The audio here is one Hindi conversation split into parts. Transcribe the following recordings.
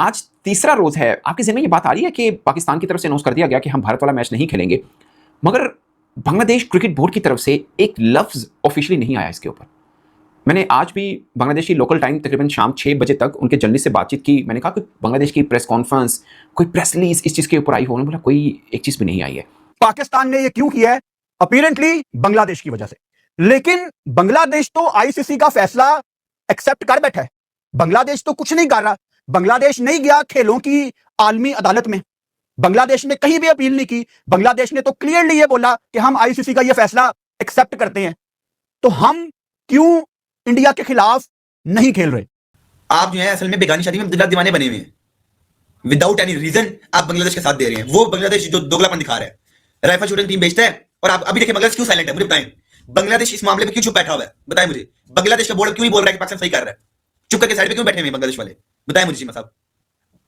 आज तीसरा रोज है, आपके ज़हन में ये बात आ रही है कि पाकिस्तान की तरफ से अनाउंस कर दिया गया कि हम भारत वाला मैच नहीं खेलेंगे, मगर बांग्लादेश क्रिकेट बोर्ड की तरफ से एक लफ्ज़ ऑफिशियली नहीं आया इसके ऊपर। मैंने आज भी बांग्लादेश की लोकल टाइम तकरीबन शाम 6 बजे तक उनके जर्नलिस्ट से बातचीत की। मैंने कहा कि बांग्लादेश की प्रेस कॉन्फ्रेंस, कोई प्रेस रिलीज इस चीज़ के ऊपर आई हो? उन्होंने बोला कोई एक चीज़ भी नहीं आई है। पाकिस्तान ने ये क्यों किया है? अपीरेंटली बांग्लादेश की वजह से। लेकिन बांग्लादेश तो आईसीसी का फैसला एक्सेप्ट कर बैठा है। बांग्लादेश तो कुछ नहीं कर रहा। बांग्लादेश नहीं गया खेलों की आलमी अदालत में, बांग्लादेश ने कहीं भी अपील नहीं की। बांग्लादेश ने तो क्लियरली ये बोला कि हम आईसीसी का ये फैसला एक्सेप्ट करते हैं। तो हम क्यों इंडिया के खिलाफ नहीं खेल रहे? आप जो है असल में बेगानी शादी में दिला दीवाने बने हुए हैं। विदाउट एनी रीजन आप बांग्लादेश का साथ दे रहे हैं। वो बांग्लादेश जो दोगलापन दिखा रहा है, राइफल शूटिंग टीम बेचता है। और आप अभी देखिए बांग्लादेश क्यों साइलेंट है, मुझे बताएं। बांग्लादेश इस मामले में क्यों चुप बैठा हुआ है, बताएं मुझे। बांग्लादेश का बोर्ड क्यों नहीं बोल रहा है कि पाकिस्तान सही कर रहा है? चुप करके साइड पे क्यों बैठे हुए हैं बांग्लादेश वाले? बताएं मुझे चीमा साहब,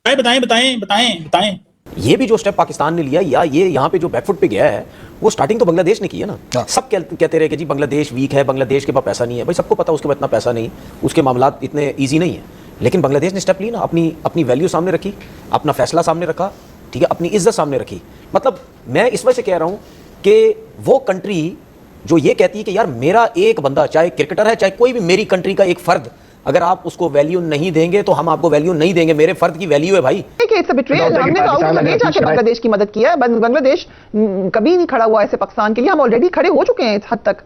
बताएं बताएं बताएं बताएं। ये भी जो स्टेप पाकिस्तान ने लिया, या ये यहाँ पे जो बैकफुट पे गया है, वो स्टार्टिंग तो बांग्लादेश ने की है ना। सब कहते रहे कि जी बांग्लादेश वीक है, बांग्लादेश के पास पैसा नहीं है। भाई सबको पता उसके पास इतना पैसा नहीं, उसके मामलात इतने ईजी नहीं है। लेकिन बांग्लादेश ने स्टेप ली ना, अपनी वैल्यू सामने रखी, अपना फैसला सामने रखा, ठीक है, अपनी इज्जत सामने रखी। मतलब मैं इस वजह से कह रहा हूँ कि वो कंट्री जो ये कहती है कि यार मेरा एक बंदा, चाहे क्रिकेटर है चाहे कोई भी मेरी कंट्री का एक फर्द, अगर आप उसको वैल्यू नहीं देंगे तो हम आपको वैल्यू नहीं देंगे। मेरे फर्द की वैल्यू है भाई। हमने तो आउट नहीं जाके बांग्लादेश की मदद किया है। बांग्लादेश कभी नहीं खड़ा हुआ ऐसे पाकिस्तान के लिए। हम ऑलरेडी खड़े हो चुके हैं इस हद तक।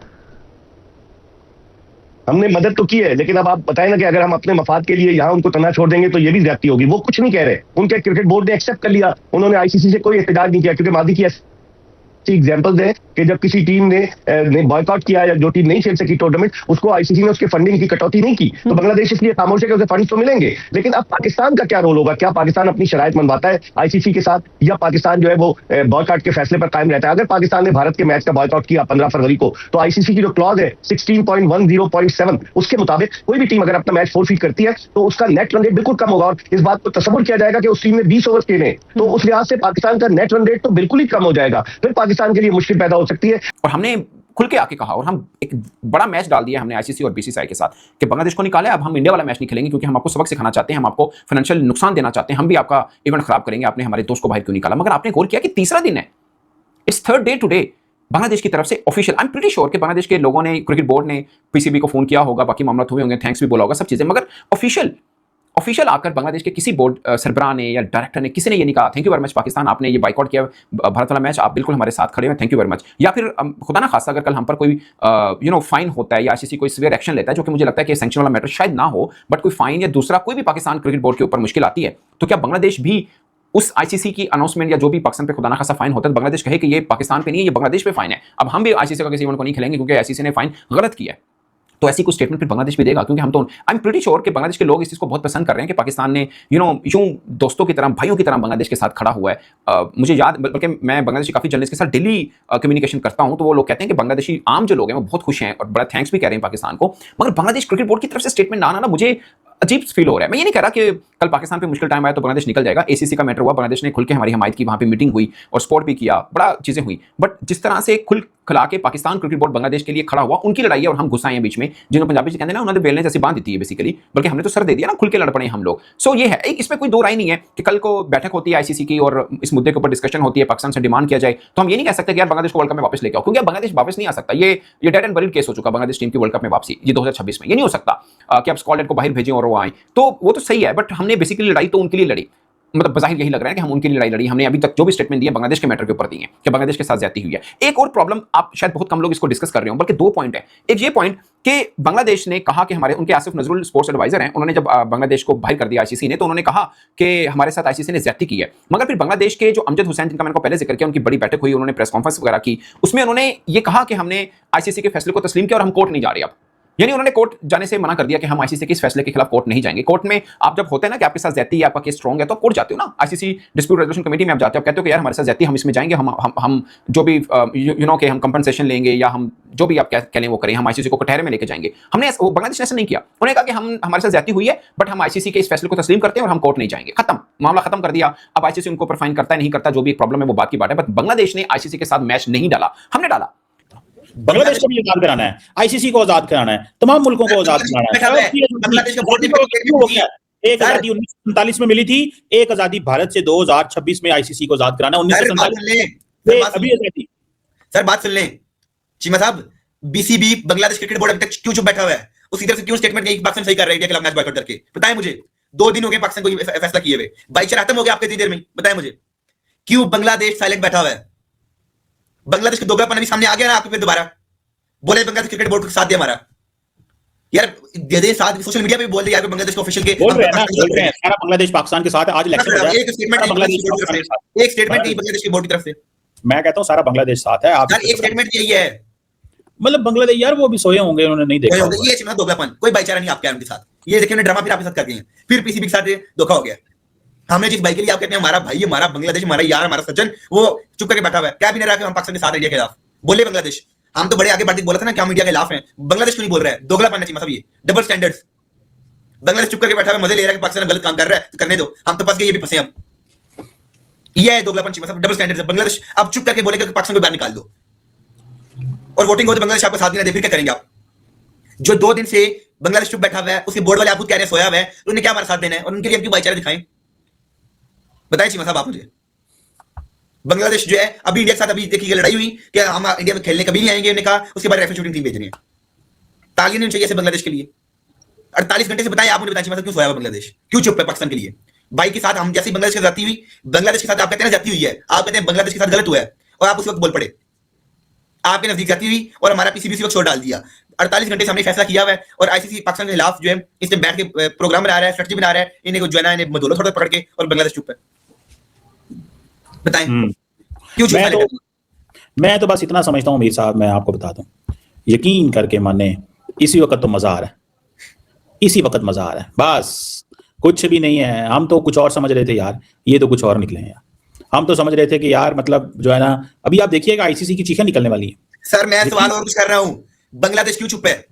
हमने मदद तो की है, लेकिन अब आप बताएं ना कि अगर हम अपने मफाद के लिए यहाँ उनको तना छोड़ देंगे तो ये भी ज्यादती होगी। वो कुछ नहीं कह रहे, उनके क्रिकेट बोर्ड ने एक्सेप्ट कर लिया। उन्होंने आईसीसी से कोई एहतजाज नहीं किया, क्योंकि मादी की एग्जांपल्स है कि जब किसी टीम ने बॉयकॉट किया या जो टीम नहीं खेल सकी टूर्नामेंट, उसको आईसीसी ने उसके फंडिंग की कटौती नहीं की। तो बांग्लादेश इसलिए खामोश है कि उसे फंड्स तो मिलेंगे। लेकिन अब पाकिस्तान का क्या रोल होगा? क्या पाकिस्तान अपनी शराइत मनवाता है आईसीसी के साथ, या पाकिस्तान जो है वो बॉयकॉट के फैसले पर कायम रहता है? अगर पाकिस्तान ने भारत के मैच का बॉयकॉट किया 15 फरवरी को, तो आईसीसी की जो क्लॉज है 16.10.7 उसके मुताबिक कोई भी टीम अगर अपना मैच फोरफीट करती है तो उसका नेट रन रेट बिल्कुल कम होगा। और इस बात को तस्वुर किया जाएगा कि उस टीम ने 20 ओवर खेले, तो उस लिहाज से पाकिस्तान का नेट रन रेट तो बिल्कुल ही कम हो जाएगा। फिर पाकिस्तान के लिए मुश्किल पैदा हो सकती है। और हमने खुल के आके कहा, और हम एक बड़ा मैच डाल दिया हमने आईसीसी और बीसीसीआई के साथ कि बांग्लादेश को निकाला। अब हम इंडिया वाला मैच नहीं खेलेंगे, क्योंकि हम आपको सबक सिखाना चाहते हैं, हम आपको फाइनेंशियल नुकसान देना चाहते हैं, हम भी आपका इवेंट खराब करेंगे। आपने हमारे दोस्त को बाहर क्यों निकाला? मगर आपने गौर किया कि तीसरा दिन है, it's third day today, Bangladesh की तरफ से official, I am pretty sure कि बांग्लादेश के लोगों ने, क्रिकेट बोर्ड ने पीसीबी को फोन किया होगा, बाकी मामला हुए होंगे, थैंक्स भी बोला होगा, सब चीजें, मगर ऑफिशियल आकर बांग्लादेश के किसी बोर्ड सरबराह ने या डायरेक्टर ने, किसी ने ये नहीं कहा thank you very much Pakistan, आपने ये बाइकआउट किया भारत वाला मैच, आप बिल्कुल हमारे साथ खड़े हैं, थैंक यू वेरी मच। या फिर खुदा ना खास्ता अगर कल हम पर कोई फाइन होता है या आईसीसी कोई सीवियर एक्शन लेता है, जो कि मुझे लगता है कि सैंक्शन वाला मैटर शायद ना हो, बट कोई फाइन या दूसरा कोई भी पाकिस्तान क्रिकेट बोर्ड के ऊपर मुश्किल आती है, तो क्या बांग्लादेश भी उस आईसीसी की अनाउंसमेंट या जो भी पाकिस्तान पे खुदा ना खासा फाइन होता है, बांग्लादेश कहे कि ये पाकिस्तान पे नहीं है, ये बांग्लादेश पे फाइन है, अब हम भी आईसीसी का किसी इवेंट को नहीं खेलेंगे क्योंकि आईसीसी ने फाइन गलत किया है? तो ऐसी कुछ स्टेटमेंट फिर बांग्लादेश भी देगा, क्योंकि हम तो आई एम प्रीटी श्योर कि बांग्लादेश के लोग इस चीज़ को बहुत पसंद कर रहे हैं कि पाकिस्तान ने यूं दोस्तों की तरह, भाइयों की तरह बांग्लादेश के साथ खड़ा हुआ है। मुझे याद, बल्कि मैं बांग्लादेशी काफ़ी जर्नलिस्ट के साथ डेली कम्युनिकेशन करता हूं, तो वो लोग कहते हैं कि बांग्लादेशी आम जो लोग हैं वो बहुत खुश हैं और बड़ा थैंक्स भी कह रहे हैं पाकिस्तान को। मगर बांग्लादेश क्रिकेट बोर्ड की तरफ से स्टेटमेंट ना आना ना मुझे अजीब फील हो रहा है। मैं ये नहीं कह रहा कि कल पाकिस्तान पे मुश्किल टाइम आया तो बांग्लादेश निकल जाएगा। एसीसी का मैटर हुआ, बांग्लादेश ने खुल के हमारी हमायत की, वहाँ पे मीटिंग हुई और सपोर्ट भी किया, बड़ा चीज़ें हुई। बट जिस तरह से खुल खिला के पाकिस्तान क्रिकेट बोर्ड बांग्लादेश के लिए खड़ा हुआ, उनकी लड़ाई है और हम घुसाए हैं बीच में, जिन्होंने पंजाबी से कहते हैं ना, उन्होंने बेलने जैसी बांध दी है बेसिकली, बल्कि हमने तो सर दे दिया ना, खुल के लड़ पड़े हम लोग। सो ये है, इसमें कोई दो राय नहीं है कि कल को बैठक होती है आईसीसी की और इस मुद्दे के ऊपर डिस्कशन होती है, पाकिस्तान से डिमांड किया जाए, तो हम ये नहीं कह सकते कि यार बांग्लादेश को वर्ल्ड कप में वापस लेके आओ, क्योंकि बांग्लादेश वापस नहीं आ सकता। ये डेड एंड बरीड केस हो चुका बांग्लादेश टीम की वर्ल्ड कप में वापसी, ये 2026 में। ये नहीं हो सकता कि आप स्कॉटलैंड को बाहर भेजें और वो आए, तो वो तो सही है, बट हमने बेसिकली लड़ाई तो उनके लिए लड़ी, मतलब बज़ाहिर यही लग रहा है कि हम उनके लिए लड़ाई लड़ी। हमने अभी तक जो भी स्टेटमेंट दिए बांग्लादेश के मैटर के ऊपर दिए हैं कि बांग्लादेश के साथ ज्यादती हुई है। एक और प्रॉब्लम, आप शायद बहुत कम लोग इसको डिस्कस कर रहे हो, बल्कि दो पॉइंट है। एक ये पॉइंट कि बांग्लादेश ने कहा कि उनके आसिफ नजरुल स्पोर्ट्स एडवाइजर हैं, उन्होंने जब बांग्लादेश को बाहर कर दिया आईसीसी ने, तो उन्होंने कहा कि हमारे साथ आईसीसी ने ज्यादती की है। मगर फिर बांग्लादेश के जो अमजद हुसैन, जिनका मैंने पहले जिक्र किया, उनकी बड़ी बैठक हुई, उन्होंने प्रेस कॉन्फ्रेंस वगैरह की, उसमें उन्होंने ये कहा कि हमने आईसीसी के फैसले को तस्लीम किया और हम कोर्ट नहीं जा रहे अब। यानी उन्होंने कोर्ट जाने से मना कर दिया कि हम आईसीसी के इस फैसले के खिलाफ कोर्ट नहीं जाएंगे। कोर्ट में आप जब होते हैं ना कि आपके साथ ज्यादती है, आपका केस स्ट्रॉन्ग है, तो आप कोर्ट जाते हो ना, आईसीसी डिस्प्यूट रेजोल्यूशन कमेटी में आप जाते हो, कहते हो कि यार हमारे साथ ज्यादती, हम इसमें जाएंगे, हम जो भी कि हम कंपनसेशन लेंगे या हम जो भी आप कह लें वो करें, हम आईसीसी को कटहरे में लेके जाएंगे। हमने बांग्लादेश ने ऐसा नहीं किया, उन्होंने कहा कि हमारे साथ ज्यादती हुई है, बट हम आईसीसी के इस फैसले को तस्लीम करते हैं और हम कोर्ट नहीं जाएंगे। खत्म, मामला खत्म कर दिया। अब आईसीसी उनको ऊपर फाइन करता है नहीं करता, जो भी एक प्रॉब्लम है वो बात की बात है, बट बांग्लादेश ने आईसीसी के साथ मैच नहीं डाला, हमने डाला। बांग्लादेश को भी आजाद कराना है, आईसीसी को आजाद कराना है, तमाम मुल्कों को आजाद कराना है। बांग्लादेश का बोर्ड एक आजादी 1947 में मिली थी, एक आजादी भारत से 2026 में आईसीसी को आजाद कराना। 1947 अभी आजादी। सर बात सुन लें चीमा साहब, बीसीबी बांग्लादेश क्रिकेट बोर्ड अभी तक क्यों चुप बैठा हुआ है? उसी तरह से क्यों स्टेटमेंट नहीं पाकिस्तान सही कर रहा है इंडिया के खिलाफ मैच बॉयकॉट करके? बताएं मुझे। 2 दिन हो गए पाकिस्तान को फैसला किए हुए, भाईचारा खत्म हो गया आपके इतनी देर में। बताएं मुझे क्यों बांग्लादेश साइलेंट बैठा हुआ है? बांग्लादेश का दोगलापन अभी सामने आ गया ना आपके फिर दोबारा। बोले बांग्लादेश क्रिकेट बोर्ड को साथ दिया हमारा यार, दे दे साथ। सोशल मीडिया पे बोल रहे यार बांग्लादेश के ऑफिशियल के बोल रहे हैं सारा बांग्लादेश पाकिस्तान के साथ है। आज इलेक्शन हो रहा है, एक स्टेटमेंट नहीं बांग्लादेश की बोर्ड की तरफ से। मैं कहता हूं सारा बांग्लादेश साथ है। आप एक स्टेटमेंट यही है, मतलब बांग्लादेश यार वो भी सोए होंगे, उन्होंने नहीं देखा। ये चिन्ह दोगलापन, कोई भाईचारा नहीं आपके उनके साथ। ये देखिए ड्रामा फिर आपके साथ कर दिए, फिर पीसीबी के साथ धोखा हो गया। हमने जिस भाई के लिए आप कहते हैं हमारा भाई, हमारा बांग्लादेश, हमारा यार, हमारा सज्जन, वो चुप करके बैठा हुआ है। क्या भी नहीं रहा कि हम पाकिस्तान के साथ इंडिया के खिलाफ बोले। बांग्लादेश हम तो बड़े आगे बढ़ते बोला था ना कि हम इंडिया के खिलाफ हैं, बांग्लादेश क्यों नहीं बोल रहा है? दोगलापन चाहिए मतलब, ये डबल स्टैंडर्ड्स। बांग्लादेश चुप करके बैठा हुआ, मजे ले रहा है कि पाकिस्तान गलत काम कर रहा है तो करने दो, हम तो फंस गए, ये भी फंसे हम। ये है दोगलापन चाहिए मतलब, डबल स्टैंडर्ड्स। बांग्लादेश अब चुप करके बोलेगा कि पाकिस्तान को बाहर निकाल दो और वोटिंग हो तो बांग्लादेश आपको साथ नहीं दे, फिर क्या करेंगे आप? जो 2 दिन से बांग्लादेश चुप बैठा हुआ है, उसके बोर्ड वाले आपको कह रहे हैं सोया हुआ है, तो उन्हें क्या हमारा साथ देना है? और उनके लिए हम क्यों भाईचारा दिखाएं? बताइए चीमा साहब आप मुझे। बांग्लादेश जो है अभी इंडिया के साथ अभी देखिए लड़ाई हुई कि हम इंडिया में खेलने कभी नहीं आएंगे, उन्होंने कहा। उसके बाद राइफल शूटिंग टीम भेजनी है। तालियां नहीं चाहिए बांग्लादेश के लिए। 48 घंटे से बताइए आप मुझे, बताइए क्यों सोया हुआ बांग्लादेश, क्यों चुप है पाकिस्तान के लिए? भाई के साथ हम जैसे बांग्लादेश के साथ जाती हुई, बांग्लादेश के साथ आप कहते हैं जाती हुई है, आप कहते हैं बांग्लादेश के साथ गलत हुआ है और आप उस वक्त बोल पड़े। आपके नजदीक जाती हुई और हमारा पीसीबी वक्त छोड़ डाल दिया। 48 घंटे से हमने फैसला किया हुआ है और आईसीसी पाकिस्तान के खिलाफ जो है इसने बैठ के प्रोग्राम बना रहा है, स्ट्रेटजी बना रहा है, इन्हें को जो है ना इन्हें मदोलो थोड़ा पकड़ के, और बांग्लादेश चुप है। बताएं क्यों चुप है? मैं तो बस इतना समझता हूँ मीर साहब, मैं आपको बता दूं, यकीन करके माने इसी वक्त तो मजा आ रहा है, इसी वक्त मजा आ रहा है, बस कुछ भी नहीं है। हम तो कुछ और समझ रहे थे यार, ये तो कुछ और निकले हैं यार। हम तो समझ रहे थे कि यार मतलब जो है ना, अभी आप देखिएगा आईसीसी की चीखें निकलने वाली है। सर मैं सवाल और कुछ कर रहा हूं, बांग्लादेश क्यों चुप है?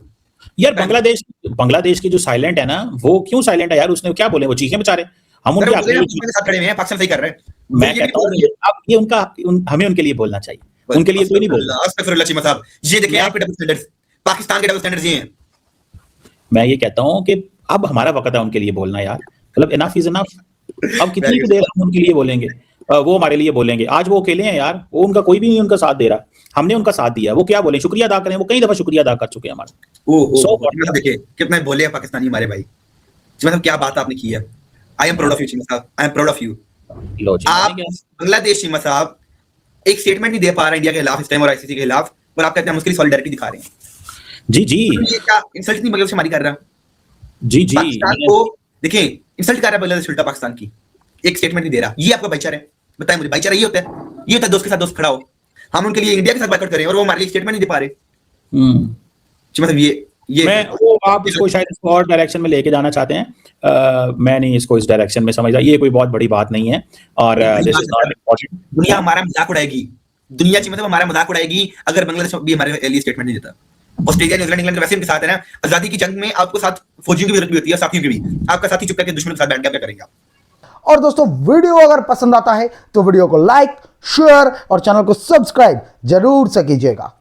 यार बांग्लादेश की जो साइलेंट है ना, वो क्यों साइलेंट है यार? उसने क्या बोले? वो चीखें बेचारे, हम उनके साथ खड़े हुए हैं, पाकिस्तान सही कर रहे हैं। मैं कहता हूं अब ये उनका हमें उनके लिए बोलना चाहिए, उनके लिए कोई नहीं बोलना। अस्तगफिरुल्लाह चीमा साहब, ये देखिए आपके डबल स्टैंडर्ड्स, पाकिस्तान के डबल स्टैंडर्ड्स ये हैं। मैं ये कहता हूं कि अब हमारा वक्त है उनके लिए बोलना यार, मतलब इनफ इज इनफ। अब कितनी देर हम उनके लिए बोलेंगे, वो हमारे लिए बोलेंगे। आज वो अकेले हैं यार, वो उनका कोई भी नहीं उनका साथ दे रहा, हमने उनका साथ दिया। वो क्या बोले, शुक्रिया अदा करें, वो कई दफा शुक्रिया अदा कर चुके हैं हमारा। देखिए कितने बोले हैं पाकिस्तानी हमारे भाई, मतलब क्या बात आपने की है। I am proud of you Cheema साहब, I am proud of you. आप बांग्लादेश चीमा साहब एक स्टेटमेंट नहीं दे पा रहे इंडिया के खिलाफ इस टाइम और आईसीसी के खिलाफ, और आप कहते हैं हम उसके लिए सॉलिडारिटी दिखा रहे हैं। जी जी, ये क्या इंसल्ट नहीं बांग्लादेश हमारी कर रहा? जी जी, पाकिस्तान को देखिए इंसल्ट कर रहा है बांग्लादेश उल्टा पाकिस्तान की, एक स्टेटमेंट नहीं दे रहा। ये आपका भाईचारा है? बताएं मुझे, भाईचारा ये होता है? ये होता है दोस्त के साथ दोस्त खड़ा हो। हम उनके लिए इंडिया के साथ बातचीत करें और वो हमारे लिए स्टेटमेंट नहीं दे पा रहे। मतलब ये मैं वो आप इसको शायद इसको और डायरेक्शन में लेके जाना चाहते हैं। मैं नहीं इसको इस डायरेक्शन में समझ रहा, ये कोई बहुत बड़ी बात नहीं है। और दुनिया हमारा मजाक उड़ाएगी, दुनिया मतलब हमारा मजाक उड़ाएगी अगर बांग्लादेश भी हमारे लिए स्टेटमेंट नहीं देता। ऑस्ट्रेलिया, न्यूजीलैंड, इंग्लैंड वैसे इनके साथ है ना। आजादी की जंग में आपको साथ फौजियों की जरूरत भी होती है, साथियों की भी। आपका साथी चुप करके दुश्मन के साथ बैठ के क्या करेंगे आप? और दोस्तों वीडियो अगर पसंद आता है तो वीडियो को लाइक, शेयर और चैनल को सब्सक्राइब जरूर से कीजिएगा।